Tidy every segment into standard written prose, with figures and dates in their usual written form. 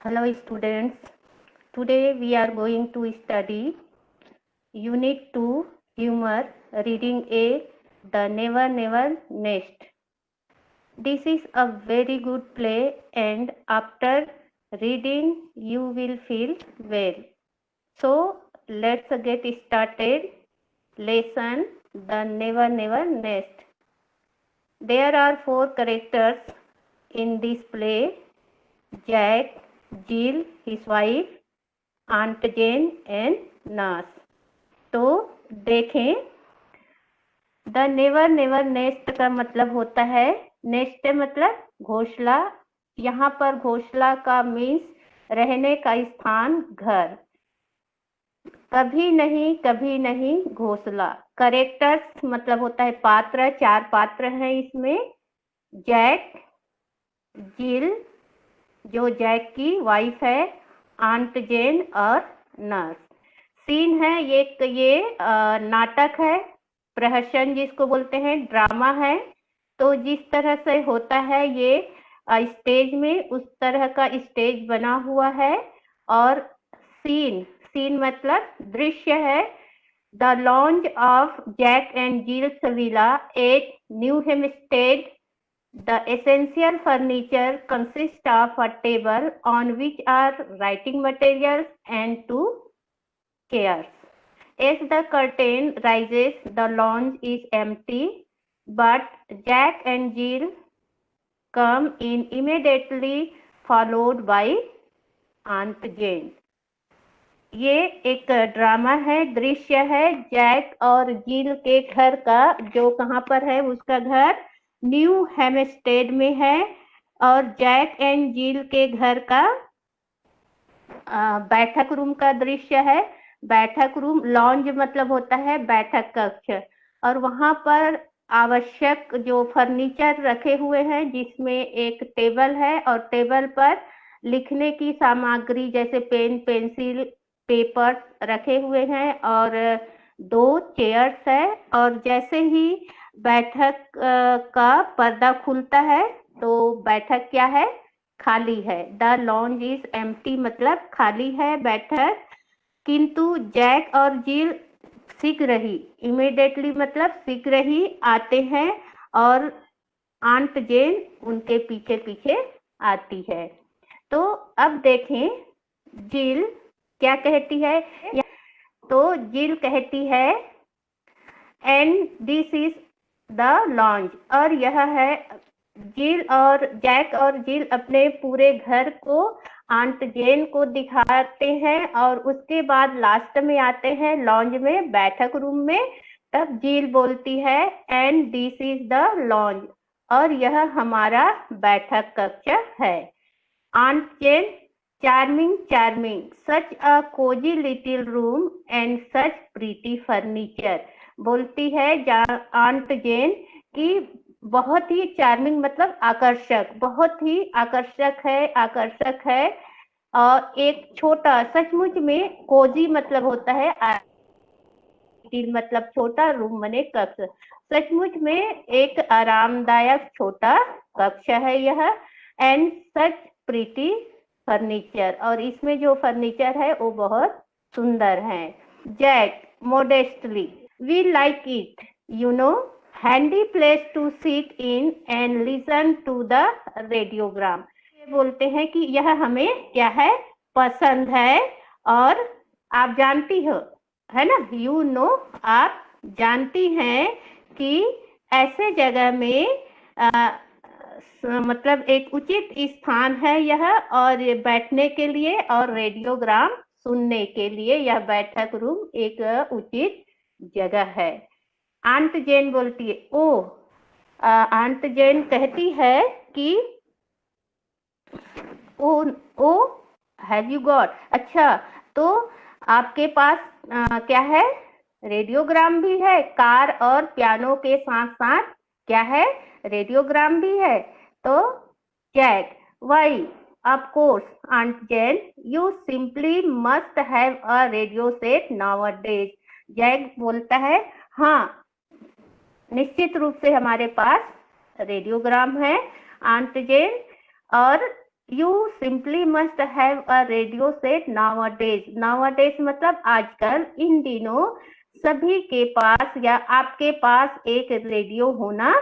Hello students, today we are going to study Unit 2 Humor, Reading A, The Never Never Nest. This is a very good play and after reading you will feel well. So let's get started. Lesson The Never Never Nest. There are 4 characters in this play: Jack, Jill, his wife, aunt Jane and नास। तो देखें, the never never nest का मतलब होता है, nest मतलब घोंसला। यहाँ पर घोंसला का मीन्स रहने का स्थान, घर। कभी नहीं घोंसला। करेक्टर्स मतलब होता है पात्र, 4 पात्र हैं इसमें। जैक, जिल जो जैक की वाइफ है, आंट जेन और नर्स। सीन है ये नाटक है, प्रहसन जिसको बोलते हैं, ड्रामा है। तो जिस तरह से होता है ये स्टेज में, उस तरह का स्टेज बना हुआ है। और सीन मतलब दृश्य है। The lounge of Jack and Jill's villa at new Hampstead. The essential furniture consists of a table on which are writing materials and 2 chairs. As the curtain rises, the lounge is empty, but Jack and Jill come in immediately, followed by Aunt Jane. ये एक drama है, दृश्य है Jack और जिल के घर का, जो कहाँ पर है, उसका घर न्यू हेम्पस्टेड में है। और जैक एंड जिल के घर का बैठक रूम का दृश्य है। बैठक रूम, लॉन्ज मतलब होता है बैठक कक्ष। और वहां पर आवश्यक जो फर्नीचर रखे हुए हैं, जिसमें एक टेबल है और टेबल पर लिखने की सामग्री जैसे पेन, पेंसिल, पेपर्स रखे हुए हैं और 2 चेयर्स है। और जैसे ही बैठक का पर्दा खुलता है तो बैठक क्या है, खाली है। द लॉन्ज इज एम्प्टी मतलब खाली है बैठक। किंतु जैक और जिल शीघ्र ही, इमीडिएटली मतलब शीघ्र ही आते हैं और आंट जेन उनके पीछे पीछे आती है। तो अब देखें जिल क्या कहती है। तो जिल कहती है and this is the lounge, और यह है। जिल और जैक और जिल अपने पूरे घर को आंट जेन को दिखाते हैं और उसके बाद लास्ट में आते हैं लॉन्ज में, बैठक रूम में। तब जिल बोलती है and this is the lounge, और यह हमारा बैठक कक्ष है। Aunt Jane, charming, such a cosy little room and such pretty furniture. बोलती है आंट जेन कि बहुत ही चार्मिंग मतलब आकर्षक, बहुत ही आकर्षक है। और एक छोटा, सचमुच में कोजी मतलब होता है मतलब छोटा, रूम बने कक्ष। सचमुच में एक आरामदायक छोटा कक्ष है यह। एंड सच प्रीटी फर्नीचर, और इसमें जो फर्नीचर है वो बहुत सुंदर है। Jack modestly, we like it, you know, handy place to sit in and listen to the radiogram. ये बोलते हैं कि यह हमें क्या है, पसंद है। और आप जानती हो, है ना, यू नो, आप जानती हैं कि ऐसे जगह में मतलब एक उचित स्थान है यह, और बैठने के लिए और रेडियोग्राम सुनने के लिए यह बैठक रूम एक उचित जगह है। आंट जेन बोलती है, आंट जेन कहती है कि ओ हैव यू गॉट, अच्छा तो आपके पास क्या है, रेडियोग्राम भी है। कार और पियानो के साथ साथ क्या है, रेडियोग्राम भी है। तो Jack, why, of course aunt Jane, you simply must have a radio set nowadays. Jack बोलता है, हाँ निश्चित रूप से हमारे पास रेडियोग्राम है आंट जेन, और you simply must have a radio set nowadays. Nowadays मतलब आजकल, इन दिनों सभी के पास या आपके पास एक रेडियो होना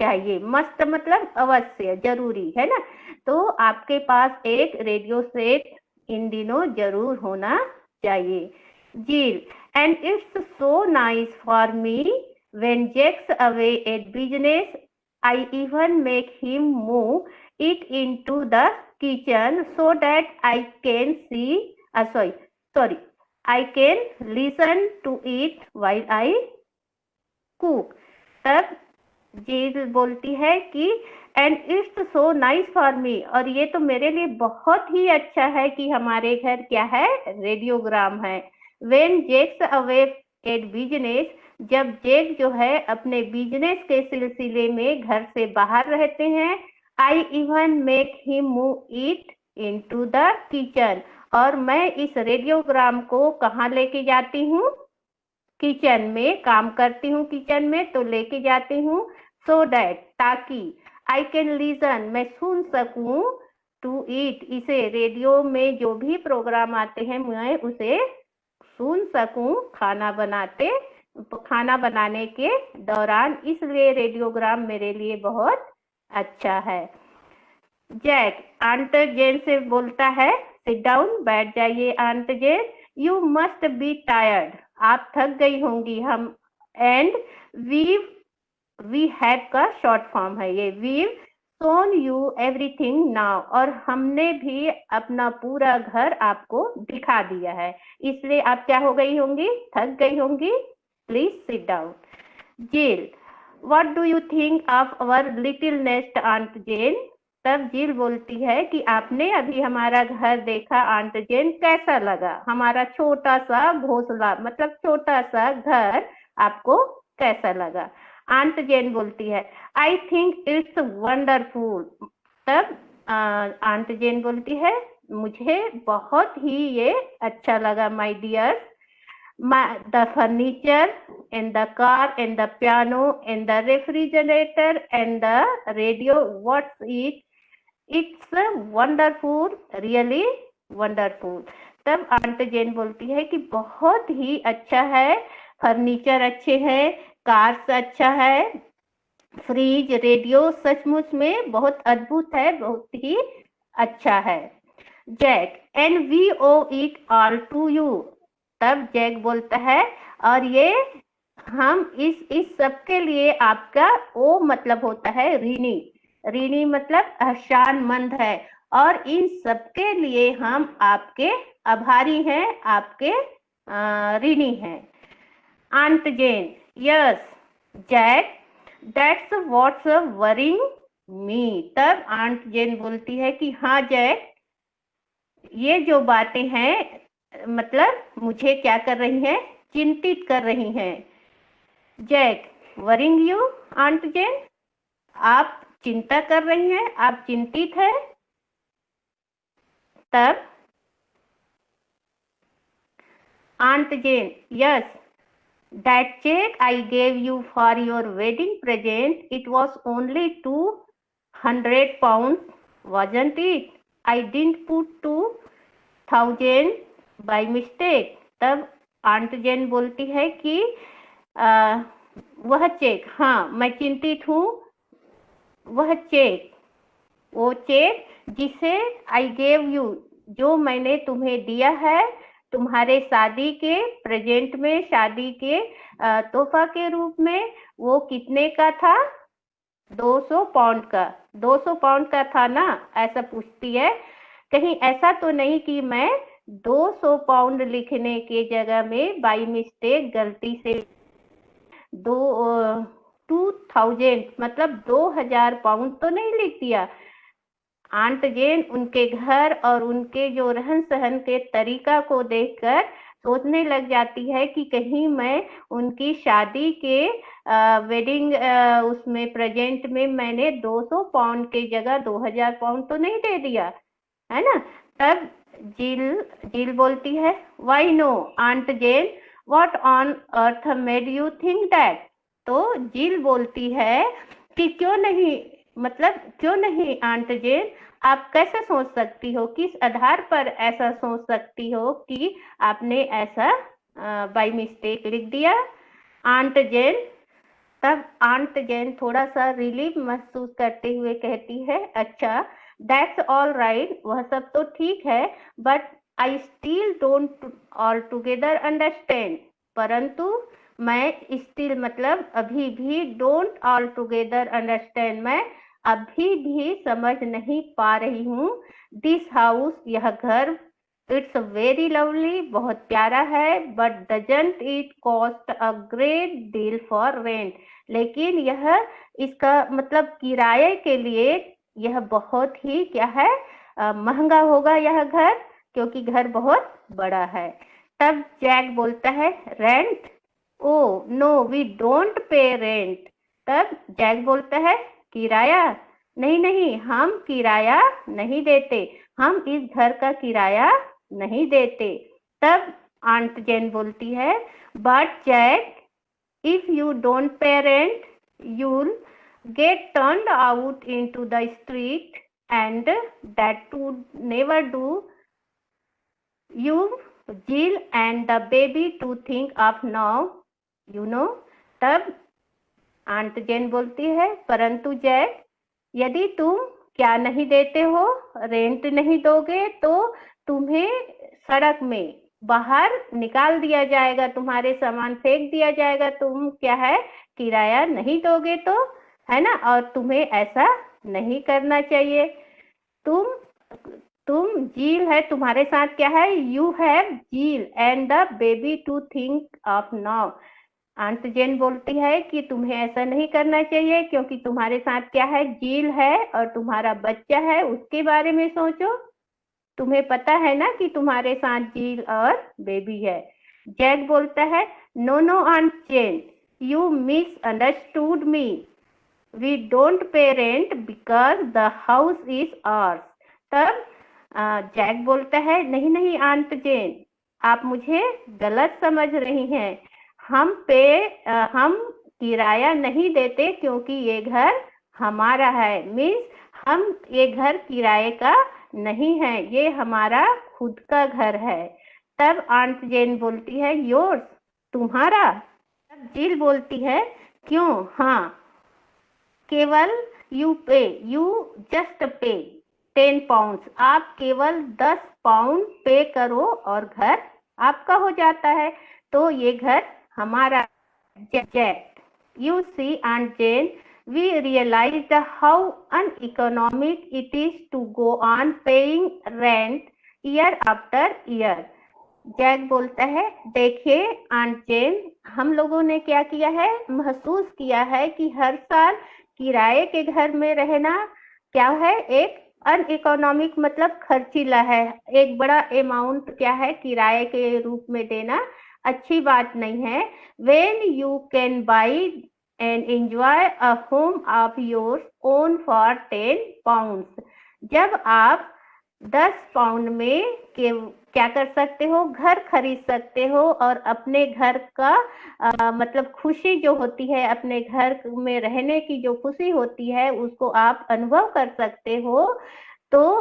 चाहिए। मस्त मतलब अवश्य, जरूरी है ना। तो आपके पास एक रेडियो सेट इन दिनों जरूर होना चाहिए। Jill, and it's so nice for me when Jack's away at business, I even make him move it into the kitchen so that I can see, sorry, I can listen to it while I cook। तब Jill बोलती है कि and it's so nice for मी, और ये तो मेरे लिए बहुत ही अच्छा है कि हमारे घर क्या है, रेडियोग्राम है। व्हेन जेक्स अवे एट बिजनेस, जब जेक जो है अपने बिजनेस के सिलसिले में घर से बाहर रहते हैं, आई even make him move it into the kitchen, और मैं इस रेडियोग्राम को कहाँ लेके जाती हूँ, किचन में। काम करती हूँ किचन में तो लेके जाती हूँ, सो डैट ताकि, आई कैन लिसन मैं सुन सकूं, टू इट इसे, रेडियो में जो भी प्रोग्राम आते हैं मैं उसे सुन सकूं खाना बनाने के दौरान, इसलिए रेडियोग्राम मेरे लिए बहुत अच्छा है। जैक आंट जेन से बोलता है, सिट डाउन बैठ जाइए aunt Jane, you must be tired आप थक गई होंगी। हम एंड वी हैव का शॉर्ट फॉर्म है ये, we've shown you everything now, और हमने भी अपना पूरा घर आपको दिखा दिया है, इसलिए आप क्या हो गई होंगी, थक गई होंगी। Please sit down. Jill, what do you think of our little nest aunt Jane. तब जील बोलती है कि आपने अभी हमारा घर देखा आंट जेन, कैसा लगा हमारा छोटा सा घोंसला, मतलब छोटा सा घर आपको कैसा लगा। आंट जेन बोलती है, आई थिंक इट्स वंडरफुल। तब आंट जेन बोलती है, मुझे बहुत ही ये अच्छा लगा my dear, the furniture and the car and the piano and the refrigerator and the radio, what's it, it's wonderful, really wonderful। तब आंट जेन बोलती है कि बहुत ही अच्छा है, फर्नीचर अच्छे हैं, कार्स अच्छा है, फ्रिज रेडियो सचमुच में बहुत अद्भुत है, बहुत ही अच्छा है। Jack, and we owe it all to you. तब जैक बोलता है, और ये हम इस सब के लिए आपका, ओ मतलब होता है ऋणी, ऋणी मतलब एहसानमंद है, और इन सब के लिए हम आपके आभारी हैं, आपके ऋणी हैं। Aunt Jane, yes Jack, that's what's worrying me. तब आंट जेन बोलती है कि हाँ जैक, ये जो बातें हैं मतलब मुझे क्या कर रही हैं, चिंतित कर रही हैं। Jack, worrying you aunt Jane, आप चिंता कर रही हैं, आप चिंतित हैं। तब aunt Jane, yes, that check I gave you for your wedding present, it was only 200 pounds, wasn't it? I didn't put 2000 by mistake। तब आंट जेन बोलती है कि वह चेक, हाँ मैं चिंतित हूँ, वह चेक, वो चेक जिसे आई गेव यू, जो मैंने तुम्हें दिया है तुम्हारे शादी के प्रेजेंट में, शादी के तोहफा के रूप में, वो कितने का था, 200 पाउंड का। 200 पाउंड का था ना, ऐसा पूछती है। कहीं ऐसा तो नहीं कि मैं 200 पाउंड लिखने के जगह में बाई मिस्टेक गलती से 2000 मतलब 2000 पाउंड तो नहीं लिख दिया। आंट जेन उनके घर और उनके जो रहन सहन के तरीका को देखकर सोचने लग जाती है कि कहीं मैं उनकी शादी के वेडिंग उसमें प्रेजेंट में मैंने 200 पाउंड के जगह 2000 पाउंड तो नहीं दे दिया है ना। तब जिल बोलती है, why no aunt Jane, what on earth made you think that. तो जिल बोलती है कि क्यों नहीं, मतलब क्यों नहीं आंट जेन, आप कैसे सोच सकती हो, किस आधार पर ऐसा सोच सकती हो कि आपने ऐसा बाय मिस्टेक लिख दिया। आंट जेन, तब आंट जेन थोड़ा सा रिलीफ महसूस करते हुए कहती है, अच्छा दैट्स ऑल राइट, वह सब तो ठीक है, but I still don't all together understand, परंतु मैं स्टिल मतलब अभी भी डोंट ऑल टुगेदर अंडरस्टैंड, मैं अभी भी समझ नहीं पा रही हूँ। दिस हाउस, यह घर, इट्स वेरी लवली, बहुत प्यारा है, but doesn't it cost a great deal for rent, लेकिन यह इसका मतलब किराए के लिए यह बहुत ही क्या है, महंगा होगा यह घर, क्योंकि घर बहुत बड़ा है। तब जैक बोलता है, rent, oh no we don't pay rent. तब जैक बोलता है, किराया, नहीं नहीं हम किराया नहीं देते, हम इस घर का किराया नहीं देते। तब आंट जेन बोलती है, but Jack, if you don't pay rent, you'll get turned out into the street, and that would never do you, Jill and the baby to think of now, you know। तब aunt Jane बोलती है, परंतु Jack, यदि तुम क्या नहीं देते हो, रेंट नहीं दोगे, तो तुम्हें सड़क में बाहर निकाल दिया जाएगा, तुम्हारे सामान फेंक दिया जाएगा, तुम क्या है किराया नहीं दोगे तो, है ना, और तुम्हें ऐसा नहीं करना चाहिए। तुम तुम जील है, तुम्हारे साथ क्या है, you have Jill and the baby to think of now. Aunt Jane बोलती है कि तुम्हें ऐसा नहीं करना चाहिए, क्योंकि तुम्हारे साथ क्या है, जील है और तुम्हारा बच्चा है, उसके बारे में सोचो। तुम्हें पता है ना कि तुम्हारे साथ जील और बेबी है। जैक बोलता है, no no aunt Jane, you misunderstood me, we don't pay rent because the house is ours. तब जैक बोलता है, नहीं नहीं आंट जेन, आप मुझे गलत समझ रही हैं, हम किराया नहीं देते क्योंकि ये घर हमारा है, मीन्स हम ये घर किराए का नहीं है, ये हमारा खुद का घर है। तब आंट जेन बोलती है, योर्स, तुम्हारा। तब जिल बोलती है, क्यों, हाँ, केवल यू जस्ट पे 10 पाउंड, आप केवल 10 पाउंड पे करो और घर आपका हो जाता है, तो ये घर हमारा। Jack, you see, Aunt Jane, we realized how uneconomic it is to go on paying rent year after year। Jack बोलता है, देखिए आंट जेन, हम लोगों ने क्या किया है, महसूस किया है कि हर साल किराए के घर में रहना क्या है, एक अनइकोनॉमिक मतलब खर्चीला है, एक बड़ा अमाउंट क्या है किराए के रूप में देना अच्छी बात नहीं है। when you can buy and enjoy a home of your own for 10 pounds, जब आप 10 पाउंड में क्या कर सकते हो, घर खरीद सकते हो, और अपने घर का मतलब खुशी जो होती है, अपने घर में रहने की जो खुशी होती है, उसको आप अनुभव कर सकते हो, तो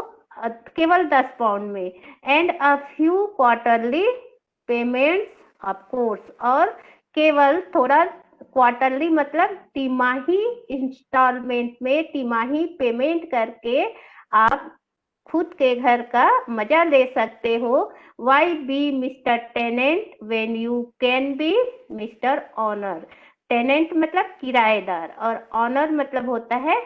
केवल 10 पाउंड में। And a few quarterly payments of course, और केवल थोड़ा क्वार्टरली मतलब तिमाही इंस्टॉलमेंट में, तिमाही पेमेंट करके आप खुद के घर का मजा ले सकते हो। Why be mister tenant when you can be mister owner. Tenant मतलब किराएदार, और ऑनर मतलब होता है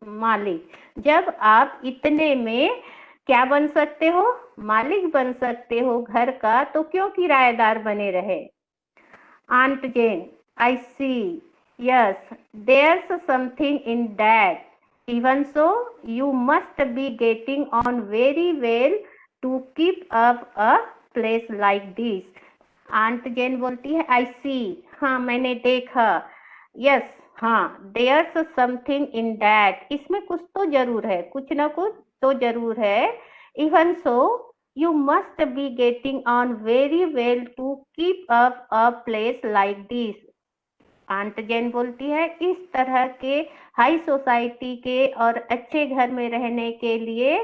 मालिक। जब आप इतने में क्या बन सकते हो, मालिक बन सकते हो घर का, तो क्यों किराएदार बने रहे। Aunt Jane, I see, yes, there's something in that, even so you must be getting on very well to keep up a place like this। Aunt Jane बोलती है, आई सी, हाँ मैंने देखा, यस, हाँ, there's something in that, इसमें कुछ तो जरूर है, कुछ ना कुछ तो जरूर है। even so you must be getting on very well to keep up a place like this। Aunt Jane बोलती है इस तरह के हाई सोसाइटी के और अच्छे घर में रहने के लिए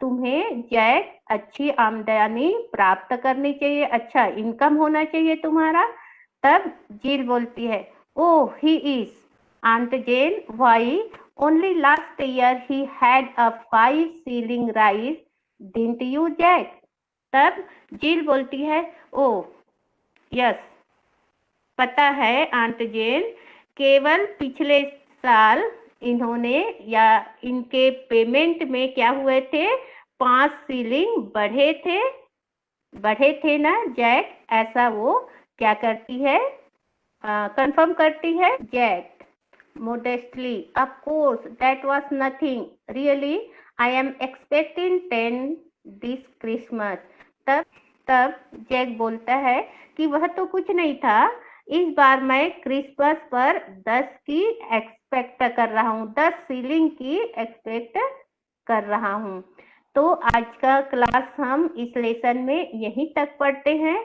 तुम्हें जैक अच्छी आमदनी प्राप्त करनी चाहिए, अच्छा इनकम होना चाहिए तुम्हारा। तब जिल बोलती है oh he is aunt Jane why only last year he had a 5 sailing race didn't you Jack. तब जिल बोलती है ओह यस पता है आंट जेन, केवल पिछले साल इन्होंने या इनके पेमेंट में क्या हुए थे, 5 सीलिंग बढ़े थे ना जैक, ऐसा वो क्या करती है, कंफर्म करती है Jack modestly of course that was nothing really I am expecting 10 this Christmas। तब तब जैक बोलता है कि वह तो कुछ नहीं था, इस बार मैं क्रिसमस पर 10 की एक्सपेक्ट कर रहा हूँ, 10 सीलिंग की एक्सपेक्ट कर रहा हूँ। तो आज का क्लास हम इस लेसन में यहीं तक पढ़ते हैं।